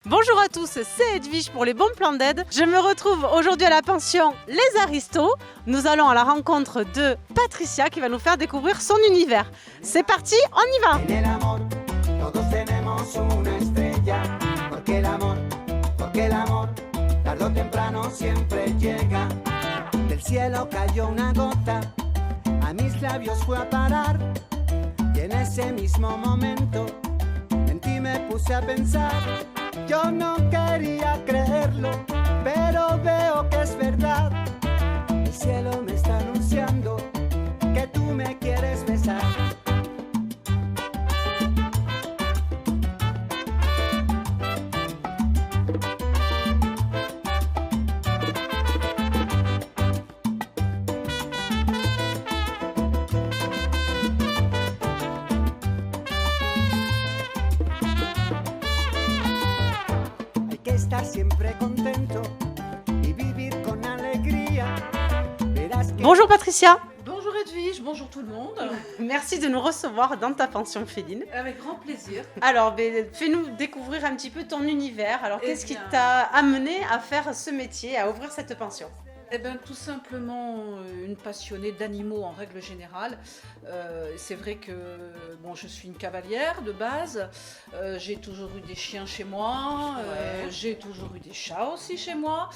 Bonjour à tous, c'est Edwige pour les bons plans d'aide. Je me retrouve aujourd'hui à la pension Les Aristos. Nous allons à la rencontre de Patricia qui va nous faire découvrir son univers. C'est parti, on y va! Yo no quería creerlo, pero veo que es verdad. El cielo me está anunciando que tú me quieres besar. Estar siempre contento y vivir con alegría. Verás que... Bonjour Patricia. Bonjour Edwige, bonjour tout le monde. Merci de nous recevoir dans ta pension féline. Avec grand plaisir. Alors, fais-nous découvrir un petit peu ton univers. Alors, qu'est-ce qui bien. t'a amené à faire ce métier, à ouvrir cette pension? Eh bien, tout simplement une passionnée d'animaux en règle générale. C'est vrai que bon, je suis une cavalière de base. J'ai toujours eu des chiens chez moi. J'ai toujours eu des chats aussi chez moi.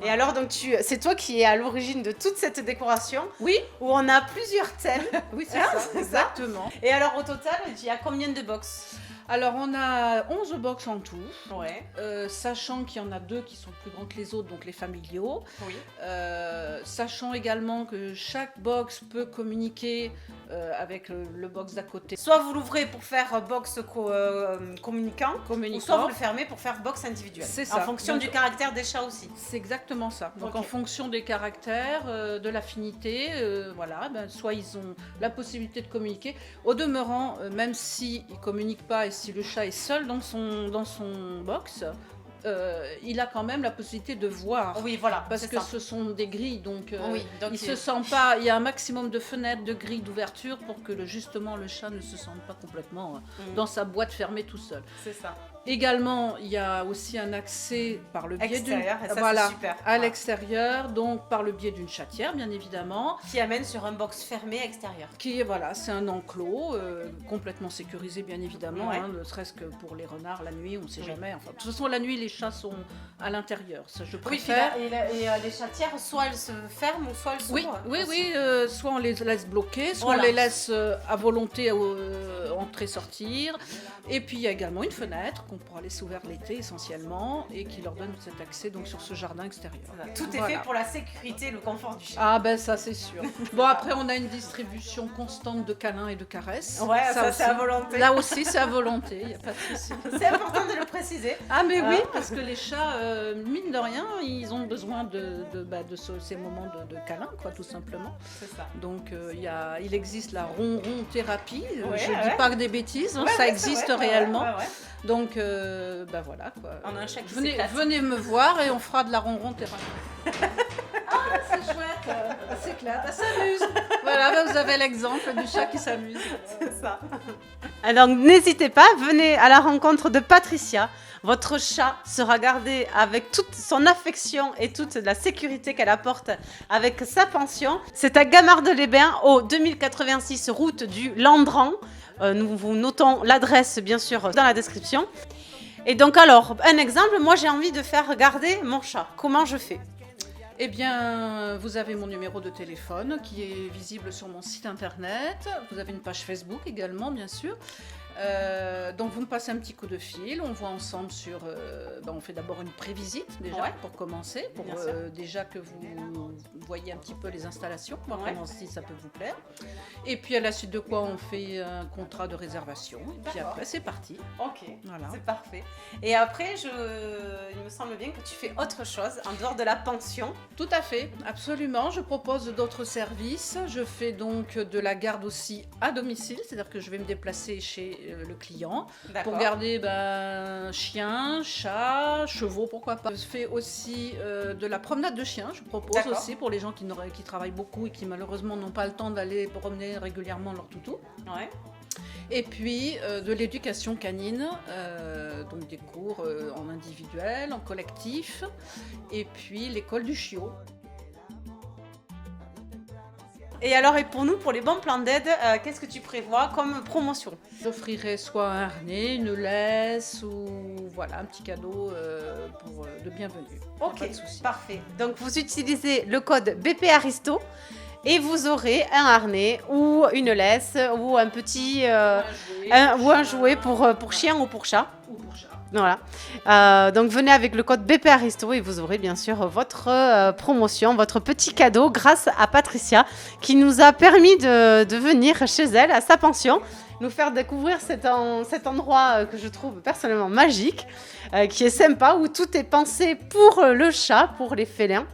Et alors, donc, c'est toi qui es à l'origine de toute cette décoration? Oui, Où on a plusieurs thèmes. oui, c'est Ah, ça, c'est ça. exactement. Et alors, au total, il y a combien de box? Alors, on a 11 box en tout. Ouais. Sachant qu'il y en a 2 qui sont plus grands que les autres, donc les familiaux. Oui. Sachant également que chaque box peut communiquer avec le box d'à côté. Soit vous l'ouvrez pour faire box communicant, ou soit vous le fermez pour faire box individuel. C'est ça. En fonction Donc, du caractère des chats aussi. C'est exactement ça. Donc Ok. en fonction des caractères, de l'affinité, voilà, soit ils ont la possibilité de communiquer. Au demeurant, même s'ils ne communiquent pas et si le chat est seul dans son box, il a quand même la possibilité de voir. Oui, voilà. Parce c'est que ça. ce sont des grilles, donc, Oui, donc il se sent pas. Il y a un maximum de fenêtres, de grilles, d'ouverture pour que justement le chat ne se sente pas complètement dans sa boîte fermée tout seul. C'est ça. Également, il y a aussi un accès par le biais Extérieur, et ça, c'est voilà, super. à Ouais. l'extérieur, donc par le biais d'une chatière, bien évidemment, Qui amène sur un box fermé extérieur. qui est voilà, c'est un enclos complètement sécurisé, bien évidemment, Ouais. hein, ne serait-ce que pour les renards la nuit, on ne sait Oui. jamais. Enfin, de toute façon, la nuit, les chats sont à l'intérieur, ça je Oui, puis préfère. les chatières, soit elles se ferment ou soit elles s'ouvrent. Oui, aussi. oui, soit on les laisse bloquer, soit Voilà. on les laisse à volonté entrer-sortir. Et puis il y a également une fenêtre qu'on pourra laisser ouverte l'été essentiellement et qui leur donne cet accès donc sur ce jardin extérieur. Voilà. Tout est Voilà. fait pour la sécurité et le confort du chat. Ah ben ça c'est sûr. Bon après on a une distribution constante de câlins et de caresses. Ouais, ça aussi. c'est à volonté. Là aussi c'est à volonté, il n'y a pas de souci. C'est important de le préciser. Ah mais oui, Ah. parce que les chats, mine de rien, ils ont besoin de ces moments de câlin, quoi, tout simplement. C'est ça. Donc il existe la ronron thérapie, Ouais, je ne ouais. dis pas que des bêtises, hein, Ouais, ça ouais, existe c'est vrai, réellement. ouais, ouais. Donc bah voilà quoi. On a un chat qui venez, s'éclate. venez me voir et on fera de la ronron thérapie. Ah c'est chouette, elle s'éclate, elle s'amuse. Voilà, bah, vous avez l'exemple du chat qui s'amuse. C'est ça. Alors n'hésitez pas, venez à la rencontre de Patricia. Votre chat sera gardé avec toute son affection et toute la sécurité qu'elle apporte avec sa pension. C'est à Gamard-de-les-Bains, au 2086 route du Landran. Nous vous notons l'adresse bien sûr dans la description. Et donc alors, un exemple, moi j'ai envie de faire garder mon chat. Comment je fais ? Eh bien, vous avez mon numéro de téléphone qui est visible sur mon site internet. Vous avez une page Facebook également, bien sûr. Donc vous me passez un petit coup de fil, on voit ensemble sur... on fait d'abord une prévisite déjà Ouais. pour commencer, pour Bien sûr. déjà que vous voyez un petit peu les installations, voir Ouais. comment si ça peut vous plaire. Et puis à la suite de quoi on fait un contrat de réservation. Et puis D'accord. après c'est parti. Ok, Voilà. c'est parfait. Et après, il me semble bien que tu fais autre chose en dehors de la pension. Tout à fait, absolument. Je propose d'autres services. Je fais donc de la garde aussi à domicile, c'est-à-dire que je vais me déplacer chez le client. D'accord. Pour garder chiens, chats, chevaux, pourquoi pas. Je fais aussi de la promenade de chiens, je propose D'accord. aussi pour les gens qui travaillent beaucoup et qui malheureusement n'ont pas le temps d'aller promener régulièrement leur toutou. Ouais. Et puis de l'éducation canine, donc des cours en individuel, en collectif, et puis l'école du chiot. Et alors, et pour nous, pour les bons plans d'aide, qu'est-ce que tu prévois comme promotion? J'offrirai soit un harnais, une laisse ou voilà un petit cadeau de bienvenue. Ok, Pas de souci. parfait. Donc vous utilisez le code BP Aristo et vous aurez un harnais ou une laisse ou un petit un jouet pour chien ou pour chat. Ou pour chat. Voilà. Donc venez avec le code BP Aristo et vous aurez bien sûr votre promotion, votre petit cadeau grâce à Patricia qui nous a permis de venir chez elle à sa pension, nous faire découvrir cet endroit que je trouve personnellement magique, qui est sympa, où tout est pensé pour le chat, pour les félins.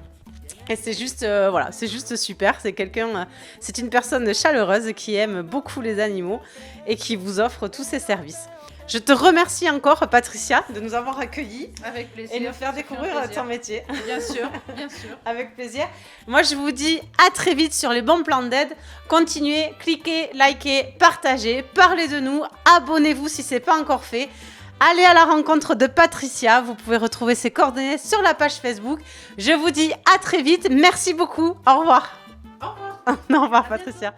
Et c'est juste, c'est juste super. C'est une personne chaleureuse qui aime beaucoup les animaux et qui vous offre tous ces services. Je te remercie encore, Patricia, de nous avoir accueillis Avec plaisir. et nous faire Ça fait découvrir un plaisir. ton métier. Bien sûr, bien sûr. Avec plaisir. Moi, je vous dis à très vite sur les bons plans d'aide. Continuez, cliquez, likez, partagez, parlez de nous, abonnez-vous si ce n'est pas encore fait. Allez à la rencontre de Patricia. Vous pouvez retrouver ses coordonnées sur la page Facebook. Je vous dis à très vite. Merci beaucoup. Au revoir. Au revoir. Au revoir, Patricia.